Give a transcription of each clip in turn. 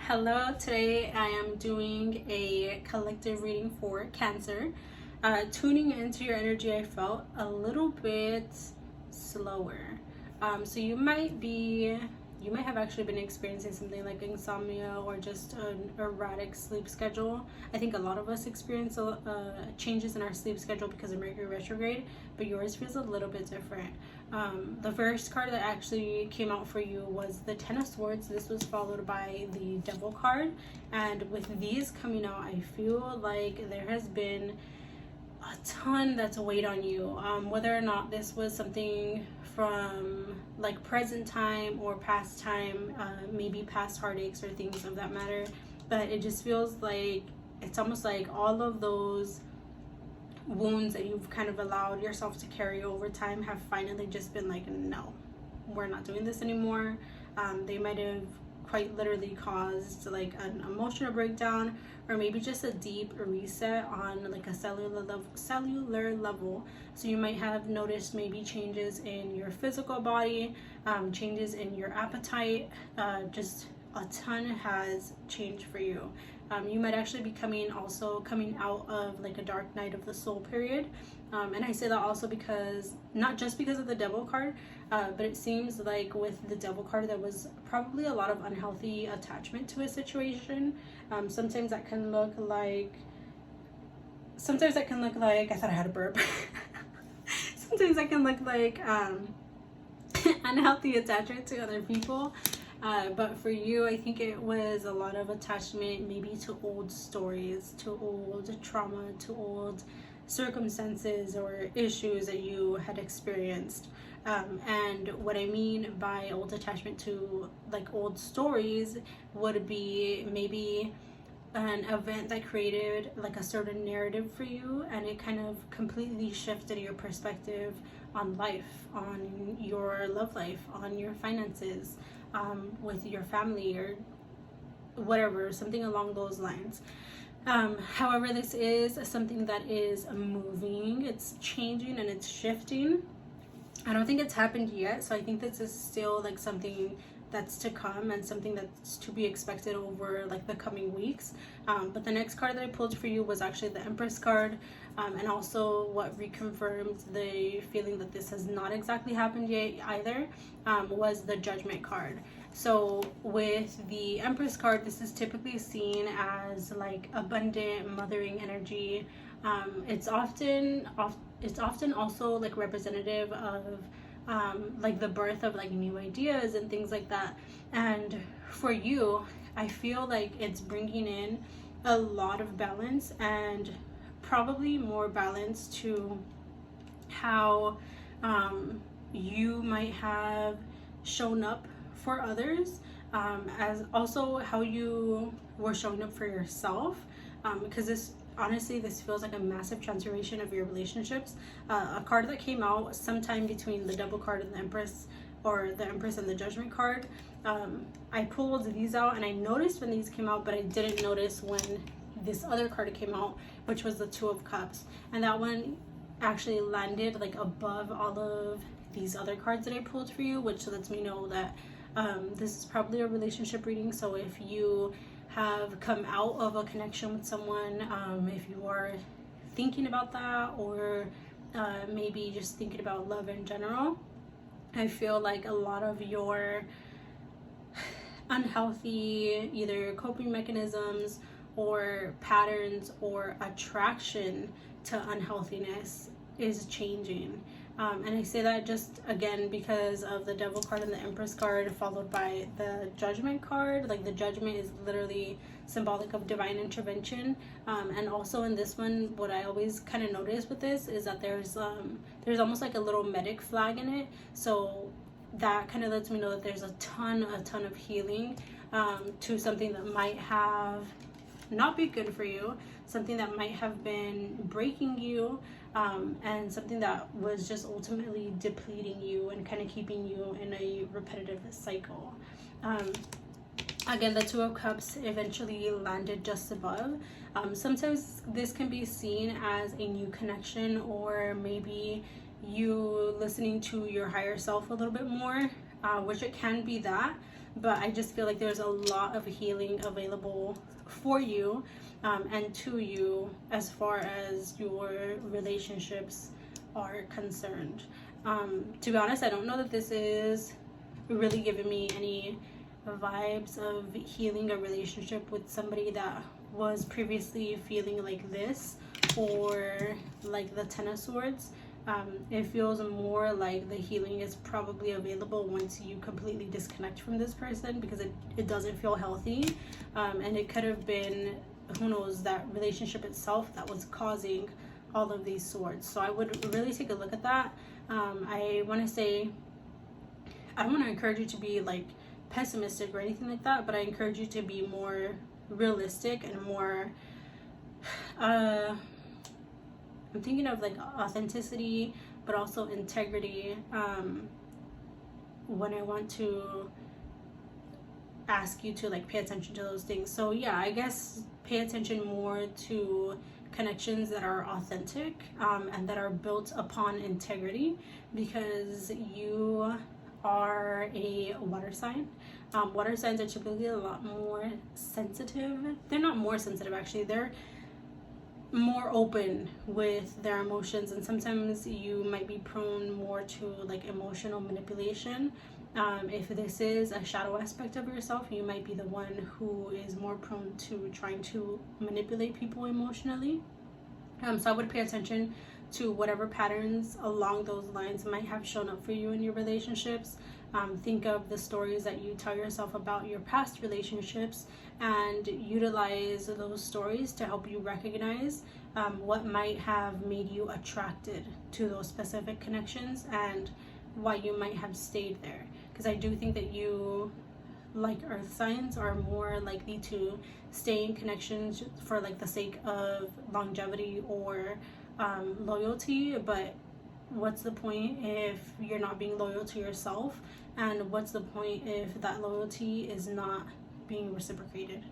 Hello, today I am doing a collective reading for Cancer. Tuning into your energy, I felt a little bit slower. So you might have actually been experiencing something like insomnia or just an erratic sleep schedule. I think a lot of us experience changes in our sleep schedule because of Mercury retrograde, but yours feels a little bit different. The first card that actually came out for you was the Ten of Swords. This was followed by the Devil card, and with these coming out, I feel like there has been a ton that's weighed on you, whether or not this was something from like present time or past time, maybe past heartaches or things of that matter, but it just feels like it's almost like all of those wounds that you've kind of allowed yourself to carry over time have finally just been like, no, we're not doing this anymore. They might have quite literally caused like an emotional breakdown, or maybe just a deep reset on like a cellular level. So you might have noticed maybe changes in your physical body, changes in your appetite, just a ton has changed for you. You might actually be coming out of like a dark night of the soul period. And I say that also because, not just because of the Devil card, but it seems like with the Devil card there was probably a lot of unhealthy attachment to a situation. Sometimes that can look like, I thought I had a burp. Sometimes that can look like unhealthy attachment to other people. But for you, I think it was a lot of attachment maybe to old stories, to old trauma, to old circumstances or issues that you had experienced. And what I mean by old attachment to like old stories would be maybe an event that created like a certain narrative for you, and it kind of completely shifted your perspective on life, on your love life, on your finances, with your family or whatever, something along those lines. However, this is something that is moving, it's changing and it's shifting. I don't think it's happened yet, so I think this is still like something that's to come and something that's to be expected over like the coming weeks. But the next card that I pulled for you was actually the Empress card, and also what reconfirmed the feeling that this has not exactly happened yet either, was the Judgment card. So with the Empress card, this is typically seen as like abundant mothering energy. It's often also like representative of like the birth of like new ideas and things like that. And for you, I feel like it's bringing in a lot of balance, and probably more balance to how you might have shown up for others, as also how you were showing up for yourself, because this feels like a massive transformation of your relationships. A card that came out sometime between the Devil card and the Empress, or the Empress and the Judgment card. I pulled these out and I noticed when these came out, but I didn't notice when this other card came out, which was the Two of Cups. And that one actually landed like above all of these other cards that I pulled for you, which lets me know that this is probably a relationship reading. So if you have come out of a connection with someone, if you are thinking about that, or maybe just thinking about love in general, I feel like a lot of your unhealthy either coping mechanisms or patterns or attraction to unhealthiness is changing. And I say that just again because of the Devil card and the Empress card followed by the Judgment card. Like the Judgment is literally symbolic of divine intervention. And also in this one, what I always kind of notice with this is that there's almost like a little medic flag in it. So that kind of lets me know that there's a ton of healing to something that might have not be good for you, something that might have been breaking you, and something that was just ultimately depleting you and kind of keeping you in a repetitive cycle. Again, the Two of Cups eventually landed just above. Sometimes this can be seen as a new connection, or maybe you listening to your higher self a little bit more, which it can be that. but I just feel like there's a lot of healing available for you and to you as far as your relationships are concerned. To be honest, I don't know that this is really giving me any vibes of healing a relationship with somebody that was previously feeling like this, or like the Ten of Swords. It feels more like the healing is probably available once you completely disconnect from this person, because it doesn't feel healthy. And it could have been, who knows, that relationship itself that was causing all of these swords. So I would really take a look at that. I want to say, I don't want to encourage you to be like pessimistic or anything like that, but I encourage you to be more realistic and more I'm thinking of like authenticity, but also integrity, when I want to ask you to like pay attention to those things. So yeah, I guess pay attention more to connections that are authentic, and that are built upon integrity, because you are a water sign. Water signs are typically a lot more sensitive. They're not more sensitive, actually. They're more open with their emotions, and sometimes you might be prone more to like emotional manipulation. If this is a shadow aspect of yourself, you might be the one who is more prone to trying to manipulate people emotionally. So I would pay attention to whatever patterns along those lines might have shown up for you in your relationships. Think of the stories that you tell yourself about your past relationships, and utilize those stories to help you recognize what might have made you attracted to those specific connections, and why you might have stayed there. Because I do think that you, like earth signs, are more likely to stay in connections for like the sake of longevity or loyalty. But what's the point if you're not being loyal to yourself? And what's the point if that loyalty is not being reciprocated?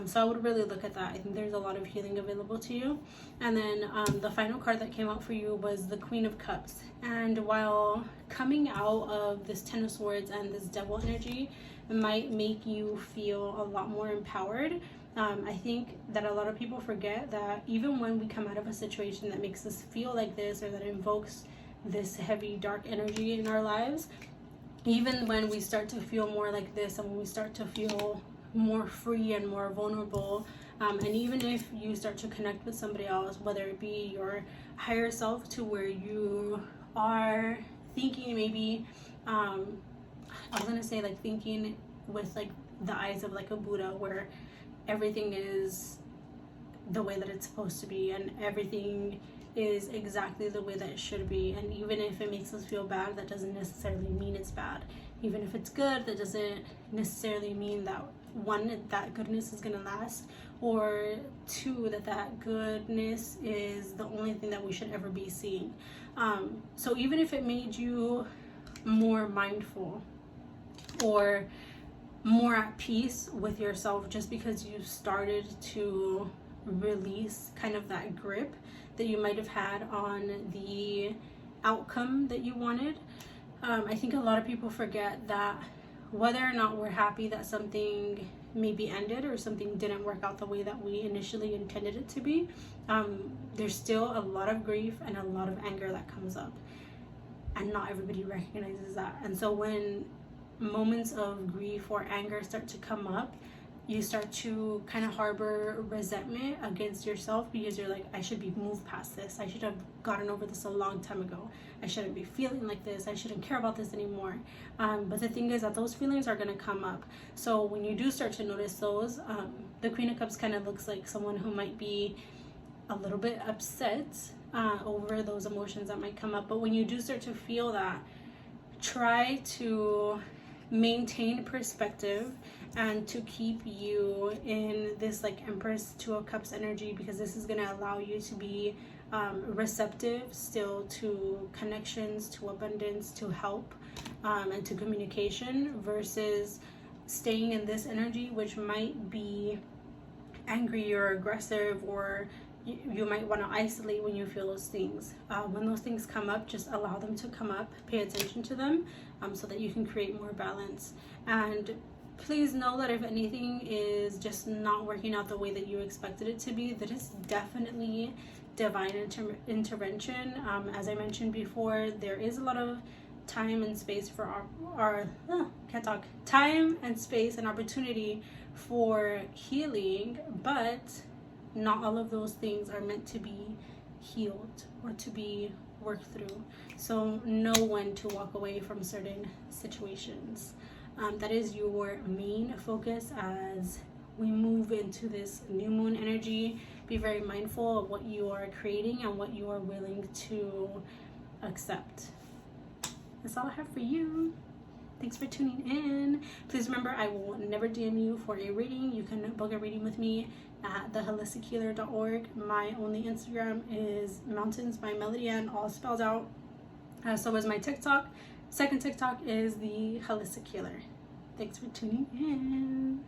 So I would really look at that. I think there's a lot of healing available to you. And then the final card that came out for you was the Queen of Cups. And while coming out of this Ten of Swords and this Devil energy might make you feel a lot more empowered, I think that a lot of people forget that even when we come out of a situation that makes us feel like this, or that invokes this heavy dark energy in our lives, even when we start to feel more like this, and when we start to feel more free and more vulnerable, and even if you start to connect with somebody else, whether it be your higher self, to where you are thinking maybe, I was gonna say like thinking with like the eyes of like a Buddha, where everything is the way that it's supposed to be, and everything is exactly the way that it should be. And even if it makes us feel bad, that doesn't necessarily mean it's bad. Even if it's good, that doesn't necessarily mean that, one, that goodness is going to last, or two, that goodness is the only thing that we should ever be seeing. So even if it made you more mindful or more at peace with yourself, just because you started to release kind of that grip that you might have had on the outcome that you wanted. I think a lot of people forget that whether or not we're happy that something maybe ended, or something didn't work out the way that we initially intended it to be, there's still a lot of grief and a lot of anger that comes up, and not everybody recognizes that. And so when moments of grief or anger start to come up, you start to kind of harbor resentment against yourself, because you're like, I should be moved past this. I should have gotten over this a long time ago. I shouldn't be feeling like this. I shouldn't care about this anymore. But the thing is that those feelings are going to come up. So when you do start to notice those, the Queen of Cups kind of looks like someone who might be a little bit upset over those emotions that might come up. But when you do start to feel that, try to maintain perspective and to keep you in this like Empress Two of Cups energy, because this is going to allow you to be receptive still to connections, to abundance, to help, and to communication, versus staying in this energy, which might be angry or aggressive, or you might want to isolate when you feel those things. When those things come up, just allow them to come up, pay attention to them, so that you can create more balance. And please know that if anything is just not working out the way that you expected it to be, that is definitely divine intervention. As I mentioned before, there is a lot of time and space for time and space and opportunity for healing, but not all of those things are meant to be healed or to be worked through. So know when to walk away from certain situations. That is your main focus as we move into this new moon energy. Be very mindful of what you are creating and what you are willing to accept. That's all I have for you. Thanks for tuning in. Please remember, I will never DM you for a reading. You can book a reading with me at theholistichealer.org. My only Instagram is Mountains by Melody Ann, all spelled out. So is my TikTok. Second TikTok is the Holistic Healer. Thanks for tuning in.